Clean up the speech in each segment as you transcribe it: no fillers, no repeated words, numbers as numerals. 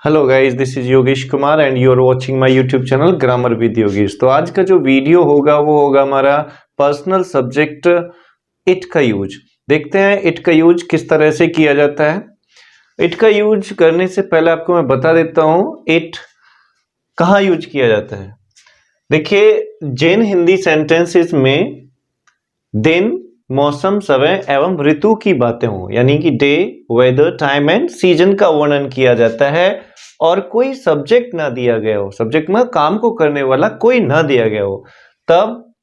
Hello guys, this is Yogesh Kumar and you are watching my YouTube channel grammar with Yogesh. तो आज का जो video होगा वो होगा हमारा पर्सनल सब्जेक्ट इट का यूज। देखते हैं इट का यूज किस तरह से किया जाता है। इट का यूज करने से पहले आपको मैं बता देता हूं इट कहाँ यूज किया जाता है। देखिए, जिन हिंदी सेंटेंसेस में दिन, मौसम, समय एवं ऋतु की बातें हो, यानी कि day, weather, time and season का वर्णन किया जाता है और कोई सब्जेक्ट ना दिया गया हो, सब्जेक्ट में काम को करने वाला कोई ना दिया गया हो, तब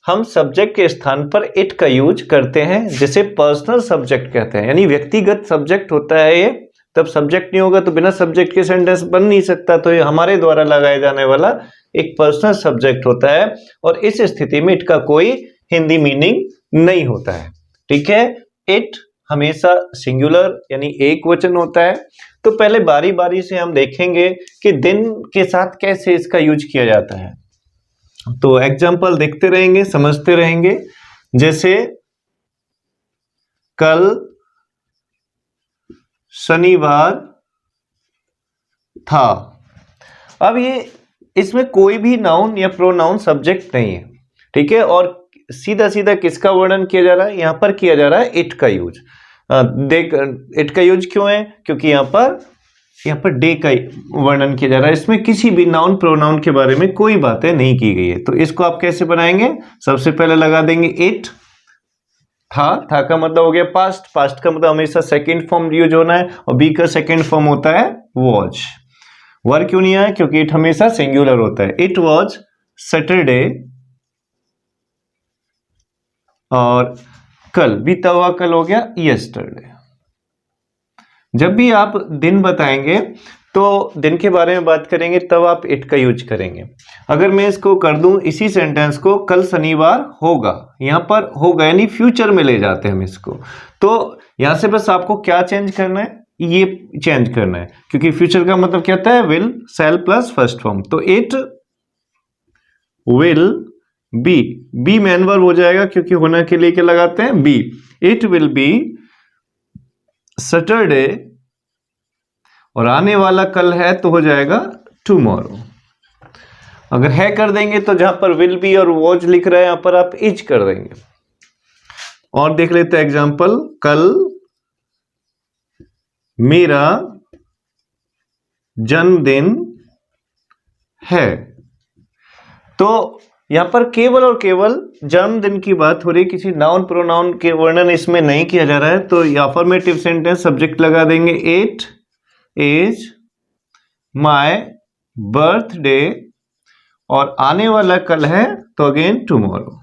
हम सब्जेक्ट के स्थान पर इट का यूज करते हैं, जिसे पर्सनल सब्जेक्ट कहते हैं। यानी व्यक्तिगत सब्जेक्ट होता है ये। तब सब्जेक्ट नहीं होगा तो बिना सब्जेक्ट के सेंटेंस बन नहीं सकता, तो ये हमारे द्वारा लगाए जाने वाला एक पर्सनल सब्जेक्ट होता है और इस स्थिति में इट का कोई हिंदी मीनिंग नहीं होता है। ठीक है, इट हमेशा सिंगुलर यानी एक वचन होता है। तो पहले बारी बारी से हम देखेंगे कि दिन के साथ कैसे इसका यूज किया जाता है। तो एग्जाम्पल देखते रहेंगे, समझते रहेंगे। जैसे कल शनिवार था। अब ये इसमें कोई भी नाउन या प्रोनाउन सब्जेक्ट नहीं है। ठीक है, और सीधा सीधा किसका वर्णन किया जा रहा है? यहां पर किया जा रहा है इट का यूज। देख, इट का यूज क्यों है? क्योंकि यहां पर डे का वर्णन किया जा रहा है। इसमें किसी भी नाउन प्रोनाउन के बारे में कोई बातें नहीं की गई है। तो इसको आप कैसे बनाएंगे? सबसे पहले लगा देंगे इट। था का मतलब हो गया पास्ट। पास्ट का मतलब हमेशा सेकेंड फॉर्म यूज होना है और बी का सेकेंड फॉर्म होता है वॉज। वर क्यों नहीं आया? क्योंकि इट हमेशा सिंगुलर होता है। It was Saturday. और कल, बीता हुआ कल हो गया यस्टरडे। जब भी आप दिन बताएंगे तो दिन के बारे में बात करेंगे, तब आप इट का यूज करेंगे। अगर मैं इसको कर दूं, इसी सेंटेंस को कल शनिवार होगा, यहां पर होगा यानी फ्यूचर में ले जाते हैं हम इसको। तो यहां से बस आपको क्या चेंज करना है? ये चेंज करना है, क्योंकि फ्यूचर का मतलब क्या होता है? Will, shall plus first form. तो it will be, be main verb हो जाएगा क्योंकि होना के लिए क्या लगाते हैं? Be. It will be Saturday, और आने वाला कल है तो हो जाएगा टुमारो। अगर है कर देंगे तो जहां पर विल बी और वॉज लिख रहे हैं यहां पर आप इज कर देंगे। और देख लेते हैं एग्जांपल। कल मेरा जन्मदिन है। तो यहां पर केवल और केवल जन्मदिन की बात हो रही, किसी नाउन प्रोनाउन के वर्णन इसमें नहीं किया जा रहा है। तो अफर्मेटिव सेंटेंस सब्जेक्ट लगा देंगे इट इज माय बर्थडे, और आने वाला कल है तो अगेन टुमारो।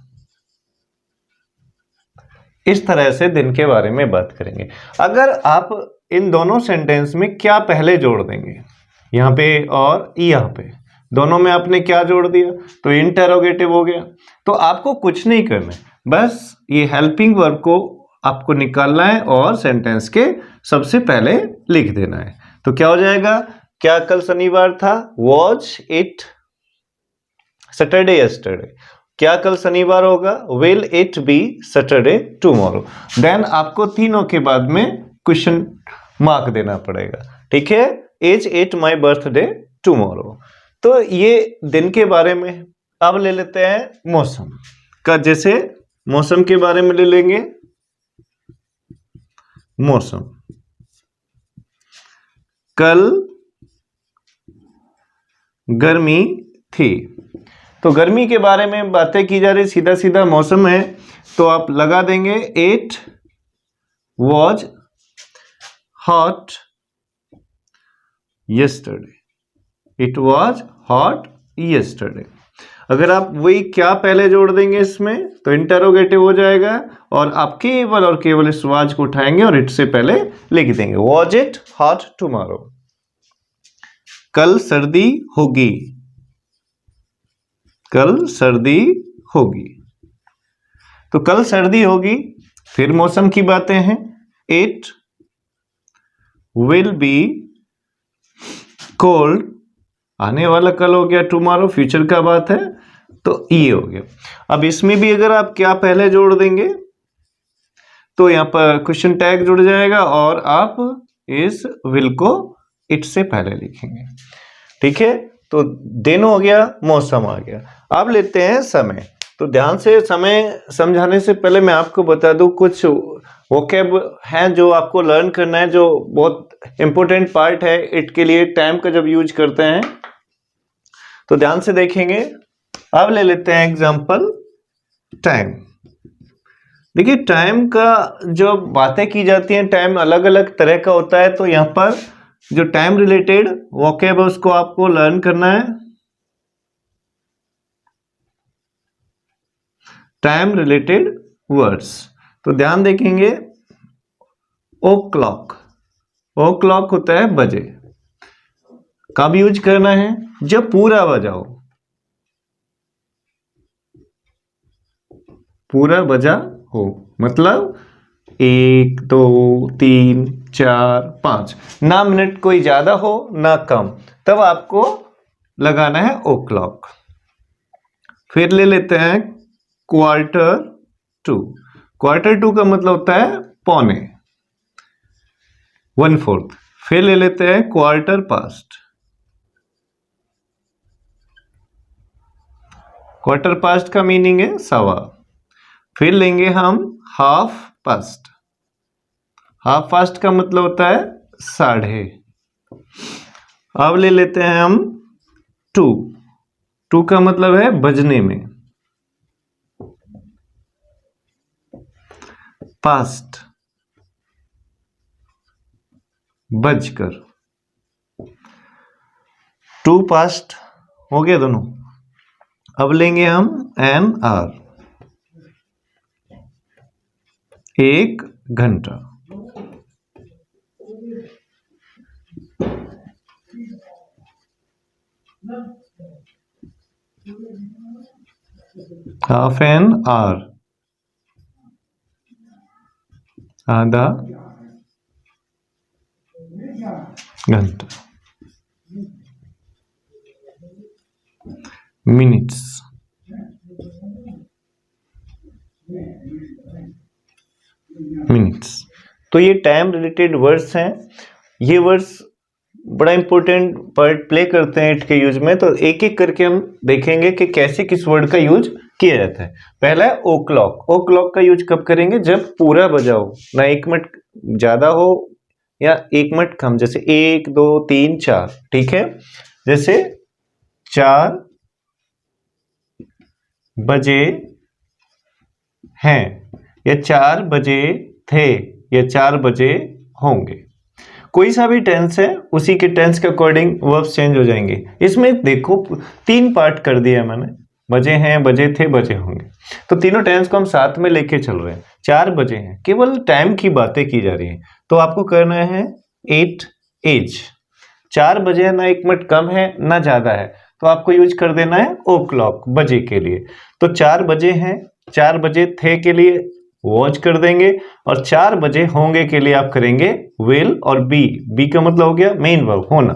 इस तरह से दिन के बारे में बात करेंगे। अगर आप इन दोनों सेंटेंस में क्या पहले जोड़ देंगे, यहां पे और यहां पे, दोनों में आपने क्या जोड़ दिया तो इंटरोगेटिव हो गया। तो आपको कुछ नहीं करना है, बस ये हेल्पिंग वर्ब को आपको निकालना है और सेंटेंस के सबसे पहले लिख देना है। तो क्या हो जाएगा? क्या कल शनिवार था? Was it Saturday yesterday. क्या कल शनिवार होगा? Will it be Saturday tomorrow. Then आपको तीनों के बाद में क्वेश्चन मार्क देना पड़ेगा। ठीक है, is it my birthday tomorrow. तो ये दिन के बारे में। अब ले लेते हैं मौसम का। जैसे मौसम के बारे में ले लेंगे। मौसम, कल गर्मी थी। तो गर्मी के बारे में बातें की जा रही, सीधा सीधा मौसम है तो आप लगा देंगे it was hot yesterday. It was hot yesterday. अगर आप वही क्या पहले जोड़ देंगे इसमें तो इंटरोगेटिव हो जाएगा, और आप केवल और केवल इस वाज को उठाएंगे और इट से पहले लिख देंगे वॉज इट हॉट टुमारो। कल सर्दी होगी। कल सर्दी होगी। तो कल सर्दी होगी। फिर मौसम की बातें हैं। It will B cold. आने वाला कल हो गया टुमारो, फ्यूचर का बात है तो ये हो गया। अब इसमें भी अगर आप क्या पहले जोड़ देंगे तो यहां पर क्वेश्चन टैग जुड़ जाएगा और आप इस विल को इट से पहले लिखेंगे। ठीक है, तो दिन हो गया, मौसम आ गया। अब लेते हैं समय। तो ध्यान से समय समझाने से पहले मैं आपको बता दूं कुछ वोकैब हैं जो आपको लर्न करना है, जो बहुत इंपॉर्टेंट पार्ट है इट के लिए। टाइम का जब यूज करते हैं तो ध्यान से देखेंगे। अब ले लेते हैं एग्जांपल टाइम। देखिए टाइम का जो बातें की जाती हैं, टाइम अलग अलग तरह का होता है। तो यहां पर जो टाइम रिलेटेड वोकैब है उसको आपको लर्न करना है। टाइम रिलेटेड वर्ड्स, तो ध्यान देखेंगे। ओ क्लॉक, ओ क्लॉक होता है बजे। कब यूज करना है? जब पूरा बजा हो, पूरा बजा हो, मतलब 1 2 3 4 5, ना मिनट कोई ज्यादा हो ना कम, तब आपको लगाना है ओ क्लॉक। फिर ले लेते हैं क्वार्टर टू। क्वार्टर टू का मतलब होता है पौने, 1/4। फिर ले लेते हैं क्वार्टर पास्ट। क्वार्टर पास्ट का मीनिंग है सवा। फिर लेंगे हम हाफ पास्ट। हाफ पास्ट का मतलब होता है साढ़े। अब ले लेते हैं हम टू। टू का मतलब है बजने में। पास्ट, बजकर। टू पास्ट हो गया दोनों। अब लेंगे हम एन आर, 1 घंटा। हाफ एन आर, आधा घंटा। Minutes, minutes. तो ये टाइम रिलेटेड वर्ड्स हैं। ये वर्ड्स बड़ा इंपॉर्टेंट पार्ट प्ले करते हैं इट के यूज में। तो एक एक करके हम देखेंगे कि कैसे किस वर्ड का यूज किया जाता है। पहला है ओ क्लॉक। ओ क्लॉक का यूज कब करेंगे? जब पूरा बजा हो, ना 1 मिनट ज्यादा हो या 1 मिनट कम। जैसे 1 2 3 4, ठीक है। जैसे 4 बजे हैं, या 4 बजे थे, या 4 बजे होंगे। कोई सा भी टेंस है उसी के टेंस के अकॉर्डिंग वर्ब्स चेंज हो जाएंगे। इसमें देखो 3 पार्ट कर दिया मैंने, बजे हैं, बजे थे, बजे होंगे। तो तीनों टेंस को हम साथ में लेके चल रहे हैं। 4 बजे हैं, केवल टाइम की बातें की जा रही है, तो आपको करना है 8 एज। 4 बजे है, ना 1 मिनट कम है ना ज्यादा है, तो आपको यूज कर देना है ओ क्लॉक, बजे के लिए। तो 4 बजे हैं, 4 बजे थे के लिए वॉच कर देंगे, और 4 बजे होंगे के लिए आप करेंगे विल और बी। बी का मतलब हो गया मेन वर्ब, होना।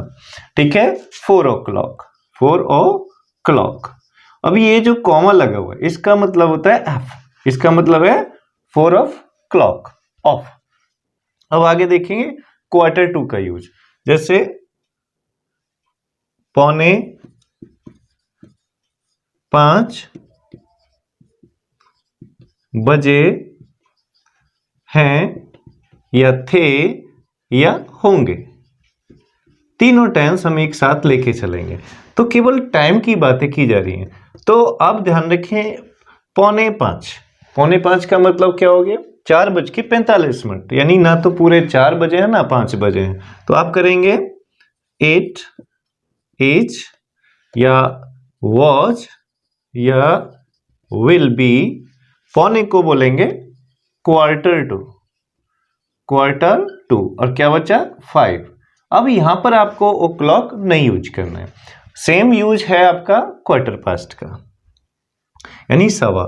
ठीक है, 4 ओ क्लॉक, 4 ओ क्लॉक। अब ये जो कॉमा लगा हुआ है इसका मतलब होता है एफ। इसका मतलब है 4 ऑफ क्लॉक, ऑफ। अब आगे देखेंगे क्वार्टर टू का यूज। जैसे पौने 5 बजे हैं, या थे, या होंगे। तीनों टेंस हम एक साथ लेके चलेंगे, तो केवल टाइम की बातें की जा रही हैं। तो अब ध्यान रखें, पौने 5। पौने 5 का मतलब क्या हो गया? 4:45, यानी ना तो पूरे 4 बजे हैं ना 5 बजे हैं। तो आप करेंगे 8 एज, या वॉच, या विल बी। पौने को बोलेंगे क्वार्टर टू, क्वार्टर टू। और क्या बचा? 5। अब यहां पर आपको ओ क्लॉक नहीं यूज करना है। सेम यूज है आपका क्वार्टर पास्ट का, यानी सवा।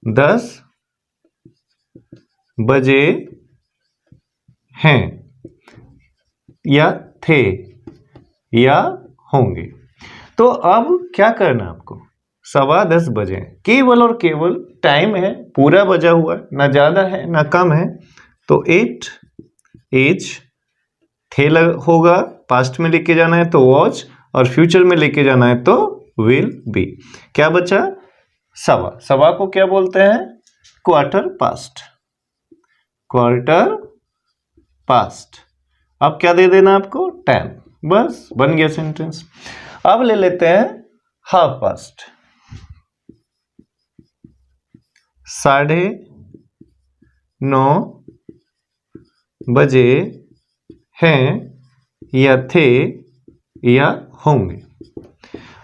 10 बजे हैं, या थे, या होंगे। तो अब क्या करना है आपको? 10:15 बजे, केवल और केवल टाइम है, पूरा बजा हुआ है, ना ज्यादा है ना कम है। तो 8 एज, थे होगा, पास्ट में लेके जाना है तो वॉज, और फ्यूचर में लेके जाना है तो विल बी। क्या बचा? सवा। सवा को क्या बोलते हैं? Quarter past. Quarter past. अब क्या दे देना आपको? 10। बस बन गया सेंटेंस। अब ले लेते हैं हाफ पास्ट। 9:30 बजे हैं या थे या होंगे।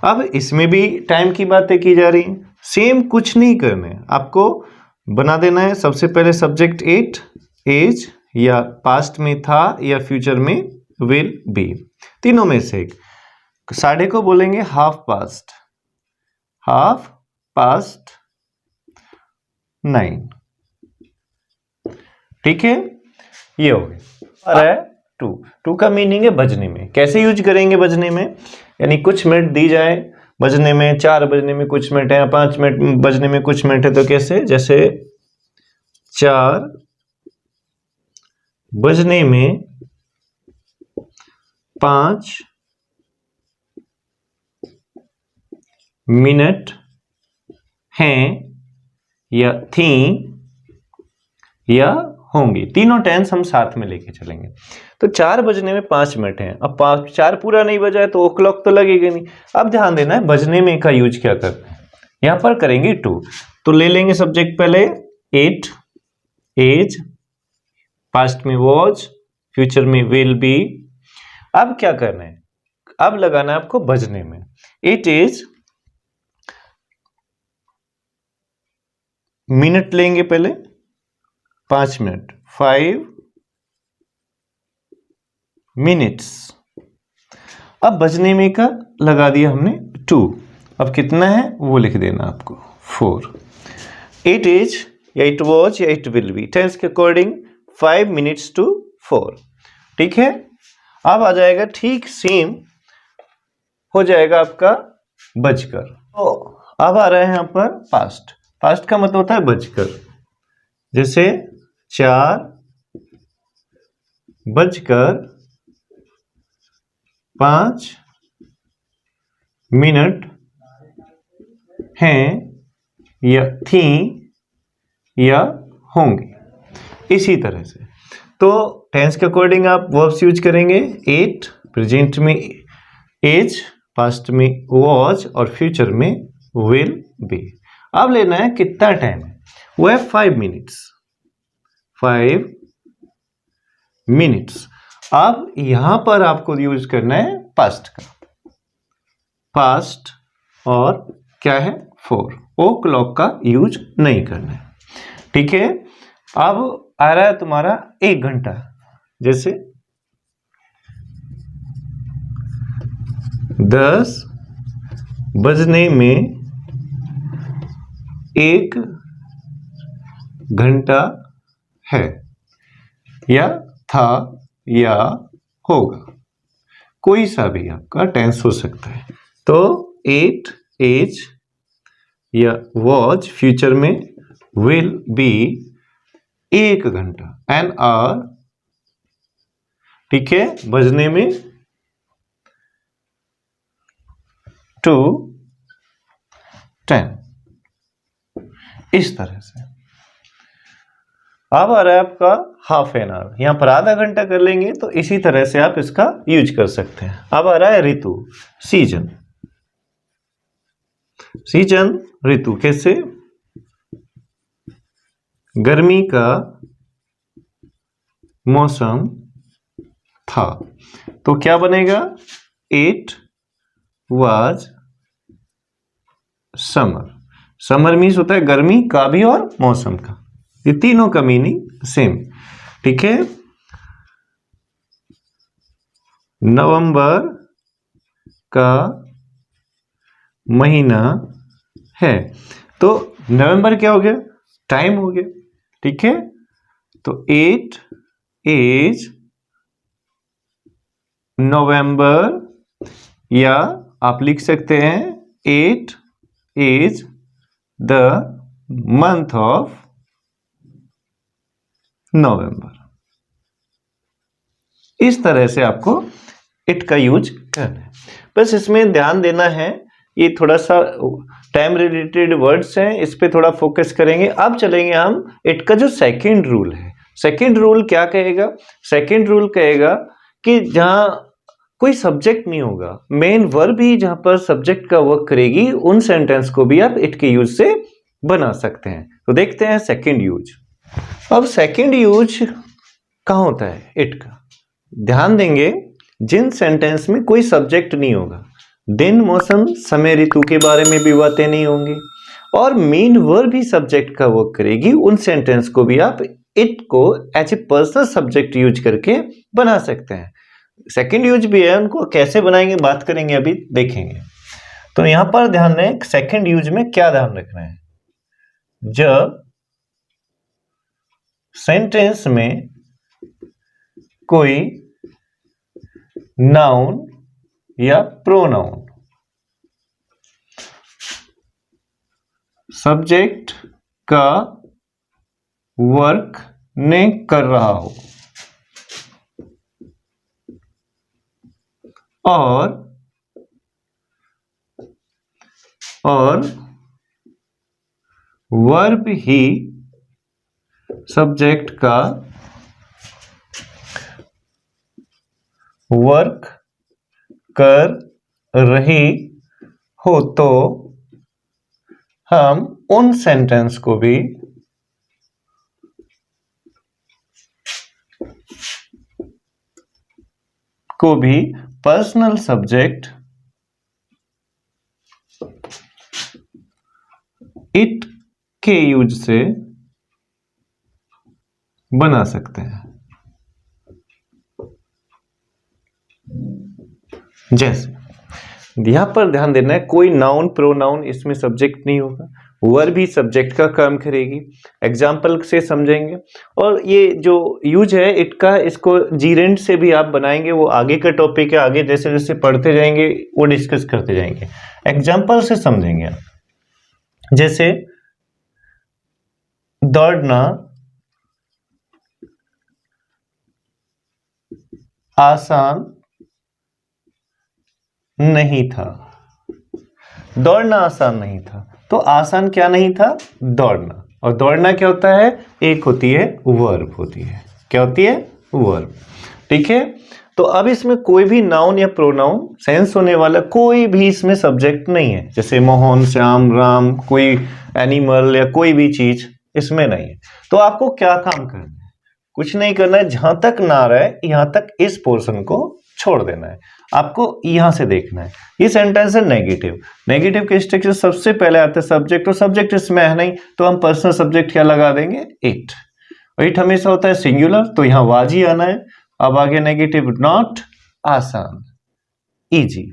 अब इसमें भी टाइम की बातें की जा रही हैं। सेम कुछ नहीं करना है, आपको बना देना है सबसे पहले सब्जेक्ट 8, एज, या पास्ट में था या फ्यूचर में विल बी, तीनों में से एक। 9:30 को बोलेंगे हाफ पास्ट। Half past 9। ठीक है, ये हो गया। और है टू का मीनिंग है बजने में। कैसे यूज करेंगे बजने में? यानी कुछ मिनट दी जाए बजने में, 4 बजने में कुछ मिनट है, 5 मिनट बजने में कुछ मिनट है, तो कैसे? जैसे 4 बजने में 5 मिनट हैं या थी या होंगी। तीनों टेंस हम साथ में लेके चलेंगे। तो 4 बजने में 5 मिनट हैं। अब 4 पूरा नहीं बजा है तो ओ क्लॉक तो लगेगा नहीं। अब ध्यान देना है बजने में का यूज क्या करना है। यहां पर करेंगे टू, तो ले लेंगे सब्जेक्ट पहले 8, एज, पास्ट में वॉज, फ्यूचर में विल बी। अब क्या करना है? अब लगाना है आपको बजने में। 8 एज, मिनट लेंगे पहले 5 मिनट, 5 मिनट्स। अब बजने में का लगा दिया हमने 2। अब कितना है वो लिख देना आपको 4। 8 एज या 8 वॉज या 8 विल बी, टेंस के अकॉर्डिंग 5 मिनट्स टू 4। ठीक है, अब आ जाएगा ठीक सेम हो जाएगा आपका बजकर। तो अब आ रहा है यहां पर पास्ट। पास्ट का मतलब होता है बजकर। जैसे 4 बजकर 5 मिनट हैं या थी या होंगे। इसी तरह से तो टेंस के अकॉर्डिंग आप वर्ब्स यूज करेंगे। 8 प्रेजेंट में एज, पास्ट में वॉज और फ्यूचर में विल बी। अब लेना है कितना टाइम है, वो है 5 मिनट्स। 5 मिनट्स। अब यहां पर आपको यूज करना है पास्ट का। पास्ट और क्या है 4, ओ क्लॉक का यूज नहीं करना है। ठीक है, अब आ रहा है तुम्हारा 1 घंटा। जैसे 10 बजने में 1 घंटा है या था या होगा, कोई सा भी आपका टेंस हो सकता है। तो 8 एज या वॉज, फ्यूचर में विल बी 1 घंटा, एन आवर। ठीक है, बजने में 2 10। इस तरह से अब आ रहा है आपका हाफ एन आवर। यहां पर आधा घंटा कर लेंगे तो इसी तरह से आप इसका यूज कर सकते हैं। अब आ रहा है ऋतु, सीजन। सीजन ऋतु कैसे? गर्मी का मौसम था, तो क्या बनेगा? 8 वाज समर। समर मीन्स होता है गर्मी का भी और मौसम का, ये तीनों का मीनिंग सेम। ठीक है, नवंबर का महीना है, तो नवंबर क्या हो गया? टाइम हो गया। ठीक है, तो 8 एज नवंबर, या आप लिख सकते हैं 8 is the month of November. इस तरह से आपको इट का यूज करना है। बस इसमें ध्यान देना है, ये थोड़ा सा टाइम रिलेटेड वर्ड्स हैं, इस पे थोड़ा फोकस करेंगे। अब चलेंगे हम इट का जो सेकंड रूल है। सेकंड रूल क्या कहेगा? सेकंड रूल कहेगा कि जहां कोई सब्जेक्ट नहीं होगा, मेन वर्ब ही जहां पर सब्जेक्ट का वर्क करेगी, उन सेंटेंस को भी आप इट के यूज से बना सकते हैं। तो देखते हैं सेकंड यूज। अब सेकंड यूज कहां होता है इट का? ध्यान देंगे, जिन सेंटेंस में कोई सब्जेक्ट नहीं होगा, दिन, मौसम, समय, ऋतु के बारे में भी बातें नहीं होंगी, और मेन वर्ब भी सब्जेक्ट का वर्क करेगी, उन सेंटेंस को भी आप इट को as a personal subject use करके बना सकते हैं। सेकंड यूज भी है, उनको कैसे बनाएंगे बात करेंगे, अभी देखेंगे। तो यहां पर ध्यान दें, सेकंड यूज में क्या ध्यान रखना है? जब सेंटेंस में कोई नाउन या प्रोनाउन सब्जेक्ट का वर्क नहीं कर रहा हो और वर्ब ही सब्जेक्ट का वर्क कर रही हो, तो हम उन सेंटेंस को भी पर्सनल सब्जेक्ट इट के यूज से बना सकते हैं। जैसे यहां पर ध्यान देना है, कोई नाउन प्रोनाउन इसमें सब्जेक्ट नहीं होगा, वर्ब भी सब्जेक्ट का काम करेगी। एग्जाम्पल से समझेंगे। और ये जो यूज है इट का, इसको जीरेंड से भी आप बनाएंगे, वो आगे का टॉपिक है, आगे जैसे जैसे पढ़ते जाएंगे वो डिस्कस करते जाएंगे। एग्जाम्पल से समझेंगे आप। जैसे दौड़ना आसान नहीं था। दौड़ना आसान नहीं था, तो आसान क्या नहीं था? दौड़ना। और दौड़ना क्या होता है? एक होती है वर्ब होती है। क्या होती है? वर्ब। ठीक है। तो अब इसमें कोई भी नाउन या प्रोनाउन सेंस होने वाला कोई भी इसमें सब्जेक्ट नहीं है। जैसे मोहन, श्याम, राम, कोई एनिमल या कोई भी चीज इसमें नहीं है। तो आपको क्या काम करना है? कुछ नहीं करना है, जहां तक ना रहे यहां तक इस पोर्शन को छोड़ देना है। आपको यहां से देखना है। ये सेंटेंस है नेगेटिव। नेगेटिव के स्ट्रक्चर सबसे पहले आता है सब्जेक्ट, और सब्जेक्ट इसमें है नहीं, तो हम पर्सनल सब्जेक्ट क्या लगा देंगे? इट। और इट हमेशा होता है सिंगुलर, तो यहां वाजी आना है। अब आगे नेगेटिव, नॉट आसान, इजी।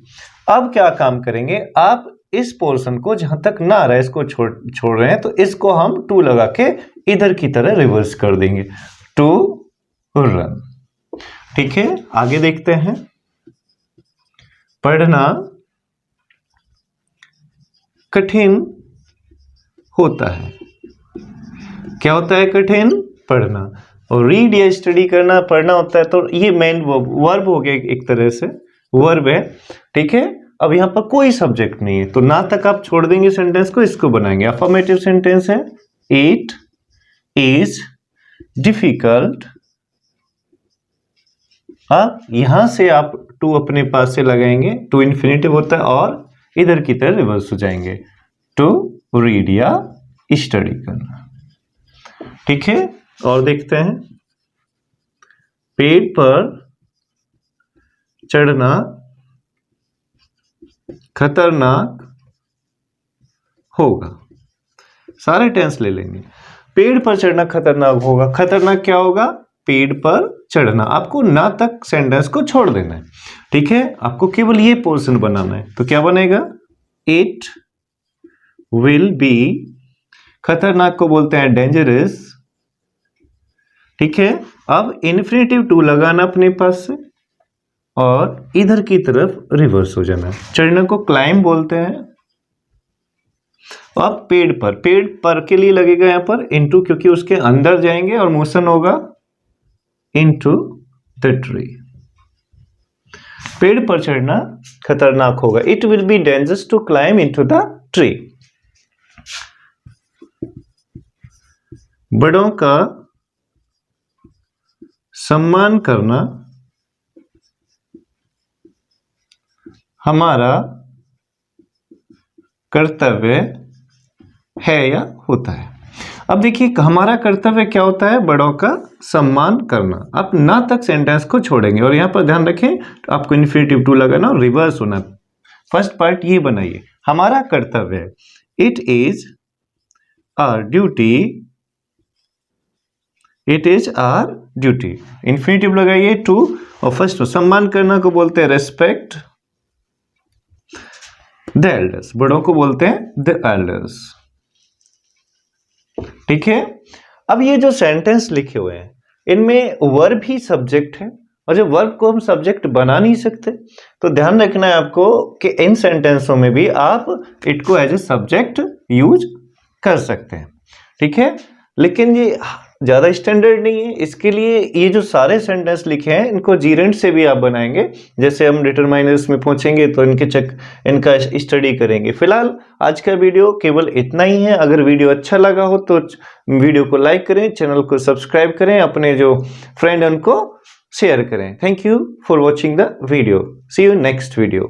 अब क्या काम करेंगे? आप इस पोर्शन को जहां तक ना रहे इसको छोड़ रहे हैं, तो इसको हम टू लगा के इधर की तरह रिवर्स कर देंगे, टू रन। ठीक है, आगे देखते हैं। पढ़ना कठिन होता है। क्या होता है? कठिन पढ़ना। और रीड या स्टडी करना, पढ़ना होता है, तो ये मेन वर्ब हो गया, एक तरह से वर्ब है। ठीक है। अब यहां पर कोई सब्जेक्ट नहीं है, तो ना तक आप छोड़ देंगे सेंटेंस को, इसको बनाएंगे। अफर्मेटिव सेंटेंस है, इट इज डिफिकल्ट। अब यहां से आप टू अपने पास से लगाएंगे, टू इन्फिनिटिव होता है, और इधर की तरह रिवर्स हो जाएंगे, टू रीड या स्टडी करना। ठीक है। और देखते हैं, पेड़ पर चढ़ना खतरनाक होगा। सारे टेंस ले लेंगे। पेड़ पर चढ़ना खतरनाक होगा। खतरनाक क्या होगा? पेड़ पर चढ़ना। आपको ना तक सेंटेंस को छोड़ देना है। ठीक है। आपको केवल ये पोर्शन बनाना है, तो क्या बनेगा? इट विल बी, खतरनाक को बोलते हैं डेंजरस। ठीक है। अब इन्फिनिटिव टू लगाना अपने पास से, और इधर की तरफ रिवर्स हो जाना। चढ़ना को क्लाइंब बोलते हैं। अब पेड़ पर के लिए लगेगा यहां पर इनटू, क्योंकि उसके अंदर जाएंगे और मोशन होगा इनटू द ट्री। पेड़ पर चढ़ना खतरनाक होगा। It will be dangerous to climb into the tree. बड़ों का सम्मान करना हमारा कर्तव्य है या होता है। अब देखिए हमारा कर्तव्य क्या होता है, बड़ों का सम्मान करना। आप ना तक सेंटेंस को छोड़ेंगे और यहां पर ध्यान रखें आपको इन्फिनेटिव टू लगाना और रिवर्स होना। फर्स्ट पार्ट ये बनाइए, हमारा कर्तव्य है, it is our duty, it is our duty. Infinitive लगाइए टू और फर्स्ट सम्मान करना को बोलते हैं रेस्पेक्ट द एल्डर्स, बड़ों को बोलते हैं द एल्डर्स। ठीक है। अब ये जो सेंटेंस लिखे हुए हैं इनमें वर्ब ही सब्जेक्ट है और जब वर्ब को हम सब्जेक्ट बना नहीं सकते तो ध्यान रखना है आपको कि इन सेंटेंसों में भी आप इट को एज ए सब्जेक्ट यूज कर सकते हैं। ठीक है, लेकिन ये ज्यादा स्टैंडर्ड नहीं है, इसके लिए ये जो सारे सेंटेंस लिखे हैं इनको जीरेंट से भी आप बनाएंगे। जैसे हम डिटरमाइनर्स में पहुंचेंगे तो इनका स्टडी करेंगे। फिलहाल आज का वीडियो केवल इतना ही है। अगर वीडियो अच्छा लगा हो तो वीडियो को लाइक करें, चैनल को सब्सक्राइब करें, अपने जो फ्रेंड उनको शेयर करें। Thank you for watching the video. See you next video.